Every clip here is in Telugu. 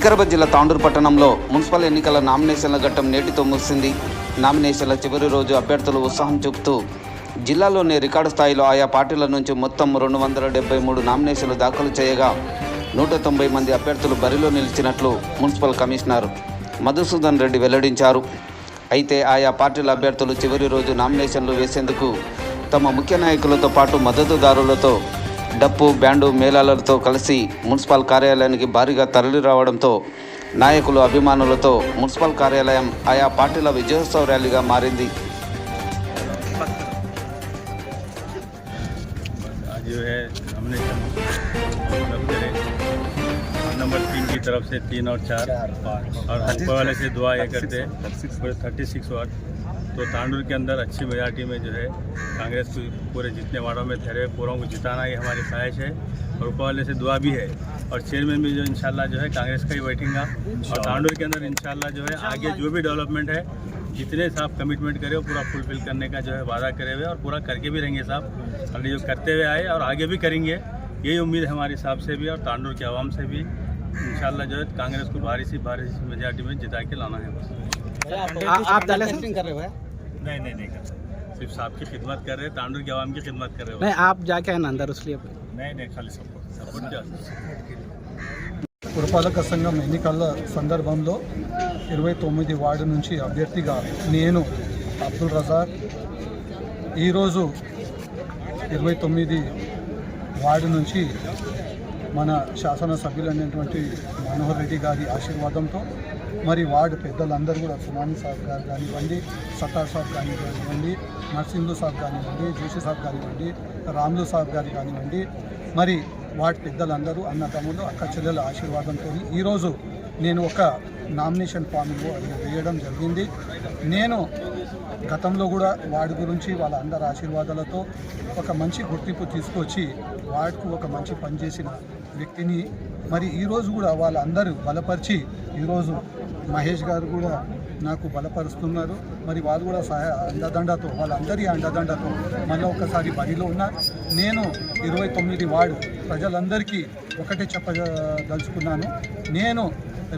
వికారాబాద్ జిల్లా తాండూరు పట్టణంలో మున్సిపల్ ఎన్నికల నామినేషన్ల ఘట్టం నేటితో ముగిసింది. నామినేషన్ల చివరి రోజు అభ్యర్థులు ఉత్సాహం చూపుతూ జిల్లాలోని రికార్డు స్థాయిలో ఆయా పార్టీల నుంచి మొత్తం 273 నామినేషన్లు దాఖలు చేయగా 190 మంది అభ్యర్థులు బరిలో నిలిచినట్లు మున్సిపల్ కమిషనర్ మధుసూదన్ రెడ్డి వెల్లడించారు. అయితే ఆయా పార్టీల అభ్యర్థులు చివరి రోజు నామినేషన్లు వేసేందుకు తమ ముఖ్య నాయకులతో పాటు మద్దతుదారులతో డప్పు బ్యాండు మేళాలతో కలిసి మున్సిపల్ కార్యాలయానికి భారీగా తరలి రావడంతో నాయకులు అభిమానులతో మున్సిపల్ కార్యాలయం ఆయా పార్టీల విజయోత్సవ ర్యాలీగా మారింది. नंबर 3 की तरफ से 3 और 4 और ऊपर वाले से दुआ ये करते 36 वार्ड। तो तांडूर के अंदर अच्छी मेजॉरिटी में जो है कांग्रेस को पूरे जितने वार्डों में ठहरे पूरों को जिताना ये हमारी ख्वाहिश है और ऊपर वाले से दुआ भी है। और चेयरमैन भी जो इंशाल्लाह जो है कांग्रेस का ही बैठेगा। और तांडूर के अंदर इंशाल्लाह जो है आगे जो भी डेवलपमेंट है जितने साहब कमिटमेंट करे वो पूरा फुलफिल करने का जो है वादा करे हुए और पूरा करके भी रहेंगे साहब, और जो करते हुए आए और आगे भी करेंगे, यही उम्मीद है हमारी साहब से भी और तांडूर के आवाम से भी। इंशाल्लाह जो है कांग्रेस को भारी सी मेजॉरिटी में जिता के लाना है। बस आप कर रहे हो? नहीं कर रहे, सिर्फ साहब की खिदमत कर रहे हैं, तांडूर के आवाम की खिदमत कर रहे हो। नहीं, आप जाके आए ना अंदर उसलिए नहीं खाली सपोर्ट क्या। పురపాలక సంఘం ఎన్నికల సందర్భంలో 29 వార్డు నుంచి అభ్యర్థిగా నేను అబ్దుల్ రజాక్ ఈరోజు 29 వార్డు నుంచి మన శాసనసభ్యులైనటువంటి మనోహర్ రెడ్డి గారి ఆశీర్వాదంతో మరి వార్డు పెద్దలందరూ కూడా సుమాని సాబ్ గారు కానివ్వండి, సత్తార్ సాబ్ కానివ్వండి, నర్సింహులు సాబ్ కానివ్వండి, జోషి సాబ్ కానివ్వండి, రాములు సాబ్ గారు కానివ్వండి, మరి వార్డు పెద్దలందరూ అన్నదమ్ములు అక్క చెల్లెల ఆశీర్వాదంతో ఈరోజు నేను ఒక నామినేషన్ ఫామ్లో వేయడం జరిగింది. నేను గతంలో కూడా వార్డు గురించి వాళ్ళ అందరి ఆశీర్వాదాలతో ఒక మంచి గుర్తింపు తీసుకొచ్చి వార్డుకు ఒక మంచి పనిచేసిన వ్యక్తిని. మరి ఈరోజు కూడా వాళ్ళందరూ బలపరిచి ఈరోజు మహేష్ గారు కూడా నాకు బలపరుస్తున్నారు. మరి వాళ్ళు కూడా అండదండతో వాళ్ళందరి అండదండతో మళ్ళీ ఒకసారి బరిలో ఉన్నా. నేను 29 వార్డు ప్రజలందరికీ ఒకటే చెప్పదలుచుకున్నాను, నేను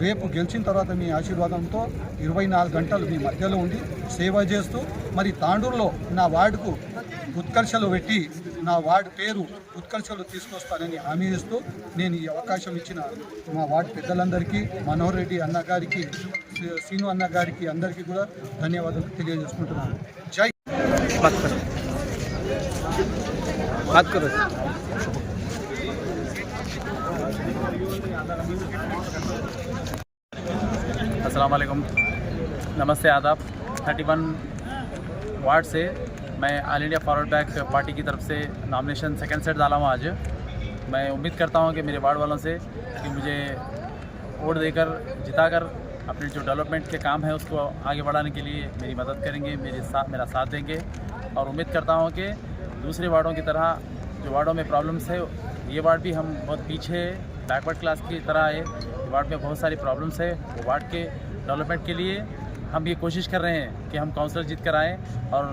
రేపు గెలిచిన తర్వాత మీ ఆశీర్వాదంతో 24 గంటలు మీ మధ్యలో ఉండి సేవ చేస్తూ మరి తాండూరులో నా వార్డుకు ఉత్కర్షలు పెట్టి నా వార్డు పేరు ఉత్కర్షలు తీసుకొస్తానని హామీ ఇస్తూ నేను ఈ అవకాశం ఇచ్చిన మా వార్డు పెద్దలందరికీ, మనోహర్ రెడ్డి అన్న గారికి, సీను అన్న గారికి అందరికీ కూడా ధన్యవాదాలు తెలియజేసుకుంటున్నాను. జై अस्सलाम वालेकुम, नमस्ते, आदाब। 31 वार्ड से मैं all India forward back party की तरफ से नॉमिनेशन सेकंड सेट डाला हूँ आज। मैं उम्मीद करता हूँ कि मेरे वार्ड वालों से कि मुझे वोट देकर जिताकर अपने जो डेवलपमेंट के काम है उसको आगे बढ़ाने के लिए मेरी मदद करेंगे, मेरा साथ देंगे। और उम्मीद करता हूँ कि दूसरे वार्डों की तरह जो वार्डों में प्रॉब्लम्स है, ये वार्ड भी हम बहुत पीछे बैकवर्ड क्लास की तरह है, वार्ड में बहुत सारी प्रॉब्लम्स है। वो वार्ड के डेवलपमेंट के लिए हम ये कोशिश कर रहे हैं कि हम काउंसलर जीत कर आएँ और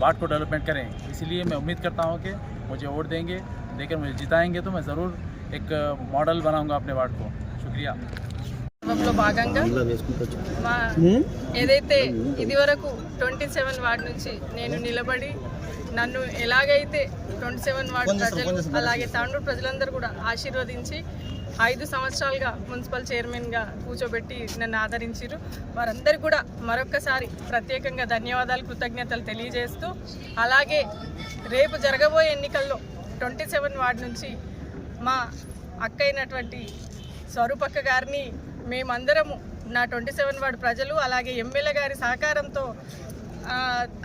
वार्ड को डेवलपमेंट करें। इसीलिए मैं उम्मीद करता हूँ कि मुझे वोट देकर मुझे जिताएंगे तो मैं ज़रूर एक मॉडल बनाऊंगा अपने वार्ड को। शुक्रिया। లో భాగంగా ఏదైతే ఇదివరకు 27 వార్డు నుంచి నేను నిలబడి నన్ను ఎలాగైతే 27 వార్డు ప్రజలు అలాగే తాండూరు ప్రజలందరూ కూడా ఆశీర్వదించి 5 సంవత్సరాలుగా మున్సిపల్ చైర్మన్గా కూర్చోబెట్టి నన్ను ఆదరించారు, వారందరికీ కూడా మరొక్కసారి ప్రత్యేకంగా ధన్యవాదాలు, కృతజ్ఞతలు తెలియజేస్తూ, అలాగే రేపు జరగబోయే ఎన్నికల్లో 27 వార్డు నుంచి మా అక్క అయినటువంటి స్వరూపక్క గారిని మేమందరము నా 27 వార్డు ప్రజలు అలాగే ఎమ్మెల్యే గారి సహకారంతో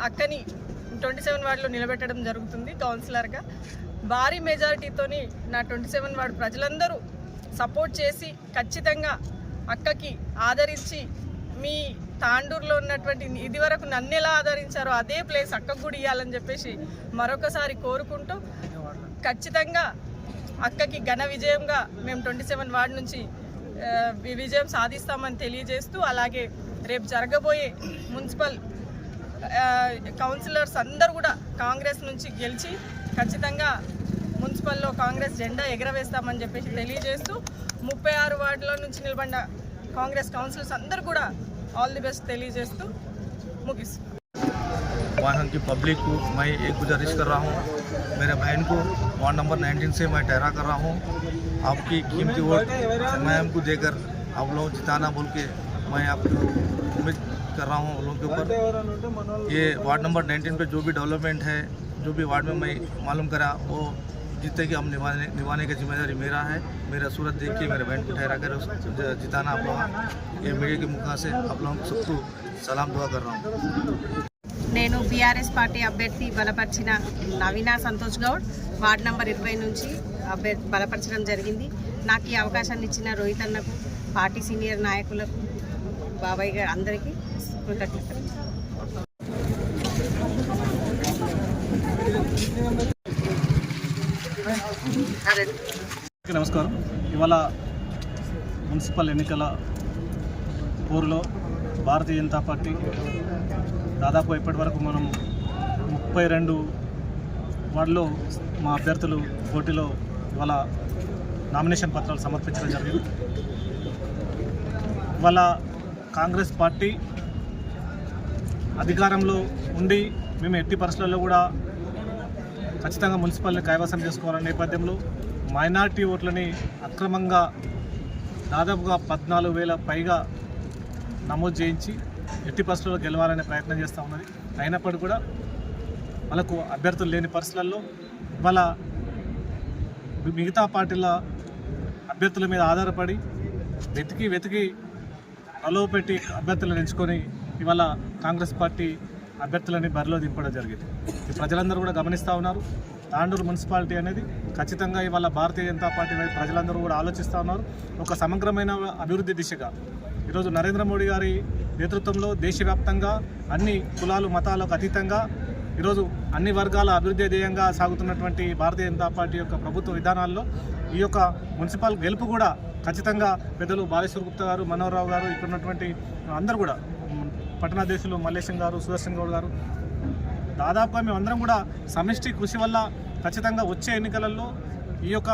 అక్కని 27 వార్డులో నిలబెట్టడం జరుగుతుంది కౌన్సిలర్గా. భారీ మెజారిటీతోని నా 27 వార్డు ప్రజలందరూ సపోర్ట్ చేసి ఖచ్చితంగా అక్కకి ఆదరించి మీ తాండూరులో ఉన్నటువంటి ఇదివరకు నన్ను ఎలా ఆదరించారో అదే ప్లేస్ అక్కకు కూడా ఇవ్వాలని చెప్పేసి మరొకసారి కోరుకుంటూ ఖచ్చితంగా అక్కకి ఘన విజయంగా మేము 27 వార్డు నుంచి విజయం సాధిస్తామని తెలియజేస్తూ, అలాగే రేపు జరగబోయే మున్సిపల్ కౌన్సిలర్స్ అందరూ కూడా కాంగ్రెస్ నుంచి గెలిచి ఖచ్చితంగా మున్సిపల్లో కాంగ్రెస్ జెండా ఎగరవేస్తామని చెప్పేసి తెలియజేస్తూ 36 వార్డుల నుంచి నిలబడిన కాంగ్రెస్ కౌన్సిలర్స్ అందరూ కూడా ఆల్ ది బెస్ట్ తెలియజేస్తూ ముగిస్తున్నాను. वहाँ की पब्लिक को मैं एक गुजारिश कर रहा हूँ, मेरे बहन को वार्ड नंबर 19 से मैं ठहरा कर रहा हूँ। आपकी कीमती वोट मैं हमको देकर आप लोग जिताना बोल के मैं आपको उम्मीद कर रहा हूँ लोगों के ऊपर। ये वार्ड नंबर 19 पे जो भी डेवलपमेंट है, जो भी वार्ड में मैं मालूम करा, वो जितने कि हम निभाने की जिम्मेदारी मेरा है। मेरा सूरत देख के मेरे बहन को ठहरा कर जिताना आप लोग, ये मीडिया के मुखा से आप लोगों को सबको सलाम दुआ कर रहा हूँ। నేను బీఆర్ఎస్ పార్టీ అభ్యర్థి బలపరిచిన నవీనా సంతోష్ గౌడ్ వార్డ్ నంబర్ 20 నుంచి బలపరచడం జరిగింది. నాకు ఈ అవకాశాన్ని ఇచ్చిన రోహిత్ అన్నకు, పార్టీ సీనియర్ నాయకులకు, బాబాయ్ గారు అందరికీ కృతజ్ఞతలు. నమస్కారం. ఇవాళ మున్సిపల్ ఎన్నికల పోరులో భారతీయ జనతా పార్టీ దాదాపు ఇప్పటి వరకు మనం 32 వార్డులో మా అభ్యర్థులు పోటీలో ఇవాళ నామినేషన్ పత్రాలు సమర్పించడం జరిగింది. ఇవాళ కాంగ్రెస్ పార్టీ అధికారంలో ఉండి మేము ఎట్టి పరిస్థితుల్లో కూడా ఖచ్చితంగా మున్సిపల్ని కైవసం చేసుకోవాలనే నేపథ్యంలో మైనార్టీ ఓట్లని అక్రమంగా దాదాపుగా 14,000 పైగా నమోదు చేయించి ఎట్టి పరిస్థితుల్లో గెలవాలనే ప్రయత్నం చేస్తూ ఉన్నది. అయినప్పటికీ కూడా వాళ్ళకు అభ్యర్థులు లేని పరిస్థితుల్లో వాళ్ళ మిగతా పార్టీల అభ్యర్థుల మీద ఆధారపడి వెతికి అలవ పెట్టి అభ్యర్థులను ఎంచుకొని ఇవాళ కాంగ్రెస్ పార్టీ అభ్యర్థులని బరిలో దింపడం జరిగింది. ఈ ప్రజలందరూ కూడా గమనిస్తూ ఉన్నారు. తాండూరు మున్సిపాలిటీ అనేది ఖచ్చితంగా ఇవాళ భారతీయ జనతా పార్టీ వైపు ప్రజలందరూ కూడా ఆలోచిస్తూ ఉన్నారు. ఒక సమగ్రమైన అభివృద్ధి దిశగా ఈరోజు నరేంద్ర మోడీ గారి నేతృత్వంలో దేశవ్యాప్తంగా అన్ని కులాలు మతాలకు అతీతంగా ఈరోజు అన్ని వర్గాల అభివృద్ధి ధ్యేయంగా సాగుతున్నటువంటి భారతీయ జనతా పార్టీ యొక్క ప్రభుత్వ విధానాల్లో ఈ యొక్క మున్సిపల్ గెలుపు కూడా ఖచ్చితంగా పెద్దలు బాలేశ్వర్ గుప్తా గారు, మనోహర్ రావు గారు, ఇక్కడ ఉన్నటువంటి అందరూ కూడా పట్టణాధ్యక్షులు మల్లేశం గారు, సుదర్శన్ గౌడ్ గారు, దాదాపుగా మేమందరం కూడా సమిష్టి కృషి వల్ల ఖచ్చితంగా వచ్చే ఎన్నికలలో ఈ యొక్క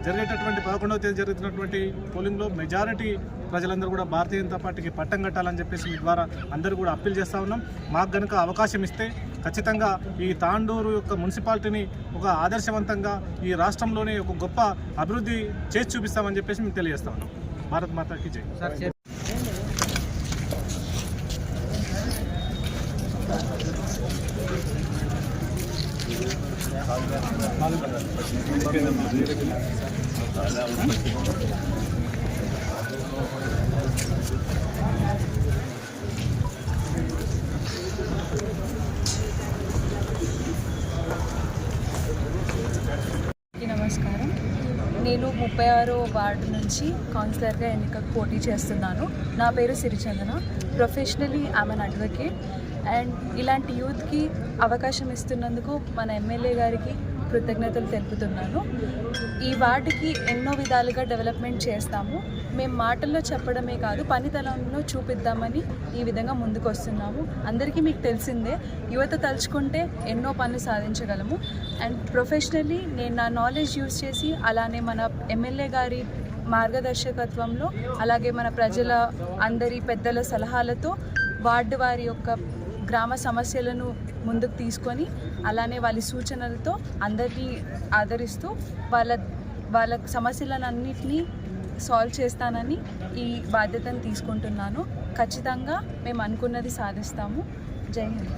జరిగేటటువంటి 11వ తేదీ జరుగుతున్నటువంటి పోలింగ్లో మెజారిటీ ప్రజలందరూ కూడా భారతీయ జనతా పార్టీకి పట్టం కట్టాలని చెప్పేసి మీ ద్వారా అందరూ కూడా అప్పీల్ చేస్తూ ఉన్నాం. మాకు కనుక అవకాశం ఇస్తే ఖచ్చితంగా ఈ తాండూరు యొక్క మున్సిపాలిటీని ఒక ఆదర్శవంతంగా ఈ రాష్ట్రంలోనే ఒక గొప్ప అభివృద్ధి చేసి చూపిస్తామని చెప్పేసి మేము తెలియజేస్తా ఉన్నాం. భారత్ మాతాకి జై. నమస్కారం. నేను 36వ వార్డు నుంచి కౌన్సిలర్గా ఎన్నికకు పోటీ చేస్తున్నాను. నా పేరు Sirichandana. Professionally I'm an advocate. And ఇలాంటి యూత్కి అవకాశం ఇస్తున్నందుకు మన ఎమ్మెల్యే గారికి కృతజ్ఞతలు తెలుపుతున్నాను. ఈ వార్డుకి ఎన్నో విధాలుగా డెవలప్మెంట్ చేస్తాము. మేము మాటల్లో చెప్పడమే కాదు, పనితనంలో చూపిద్దామని ఈ విధంగా ముందుకు వస్తున్నాము. అందరికీ మీకు తెలిసిందే, యువత తలుచుకుంటే ఎన్నో పనులు సాధించగలము. అండ్ ప్రొఫెషనల్లీ నేను నా నాలెడ్జ్ యూజ్ చేసి, అలానే మన ఎమ్మెల్యే గారి మార్గదర్శకత్వంలో, అలాగే మన ప్రజల అందరి పెద్దల సలహాలతో వార్డు వారి యొక్క గ్రామ సమస్యలను ముందుకు తీసుకొని, అలానే వాళ్ళ సూచనలతో అందరినీ ఆదరిస్తూ వాళ్ళ సమస్యలన్నింటినీ సాల్వ్ చేస్తానని ఈ బాధ్యతను తీసుకుంటున్నాను. ఖచ్చితంగా మేము అనుకున్నది సాధిస్తాము. జై హింద్.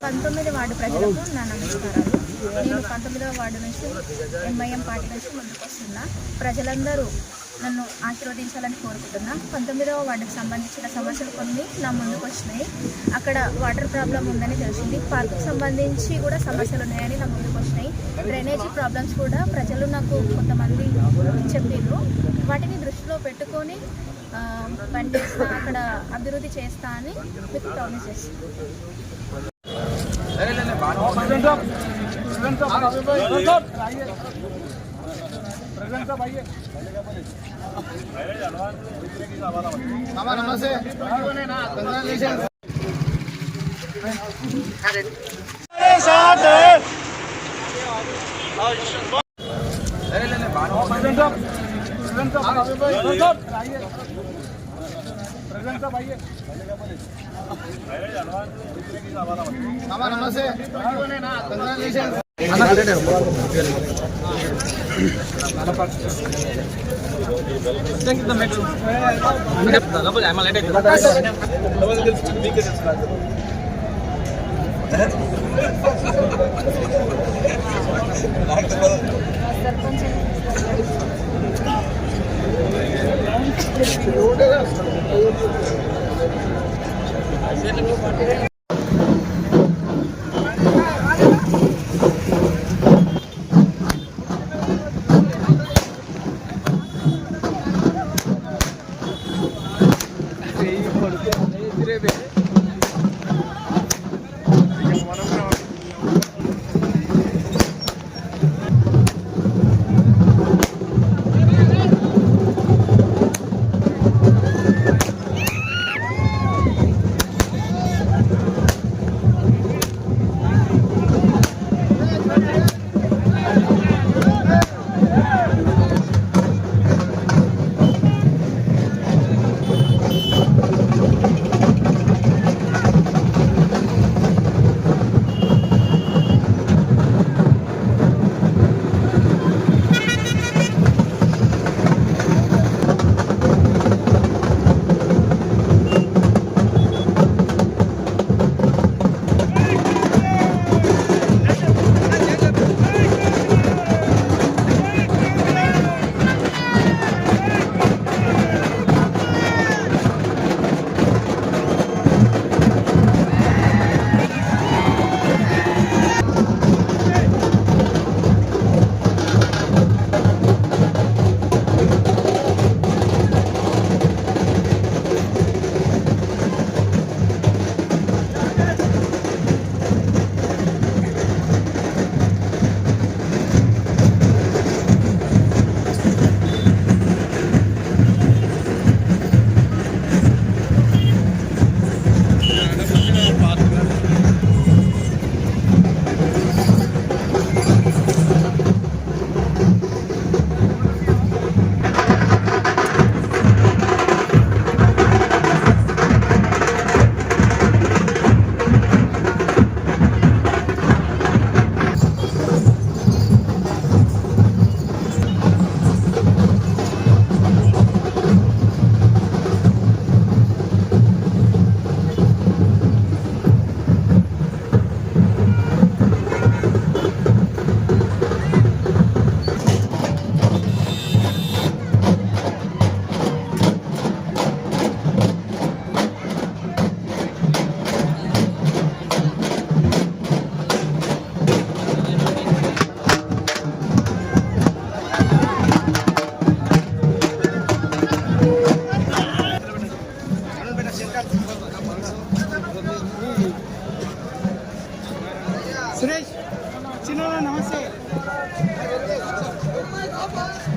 పంతొమ్మిది వార్డు ప్రజలకు నా నమస్కారాలు. నేను 19వ వార్డు నుంచి ఎంఐఎం పార్టీ నుంచి ముందుకు వస్తున్నా. ప్రజలందరూ నన్ను ఆశీర్వదించాలని కోరుకుంటున్నా. 19వ వార్డుకు సంబంధించిన సమస్యలు కొన్ని నా ముందుకు వచ్చినాయి. అక్కడ వాటర్ ప్రాబ్లం ఉందని తెలిసింది. పార్కుకు సంబంధించి కూడా సమస్యలు ఉన్నాయని నా ముందుకు వచ్చినాయి. డ్రైనేజీ ప్రాబ్లమ్స్ కూడా ప్రజలు నాకు కొంతమంది చెప్పిండ్రు. వాటిని దృష్టిలో పెట్టుకొని పనిచేస్తా, అక్కడ అభివృద్ధి చేస్తా అని మీకు ప్రామిస్ చేస్తాను. ధన్యవాదాలు.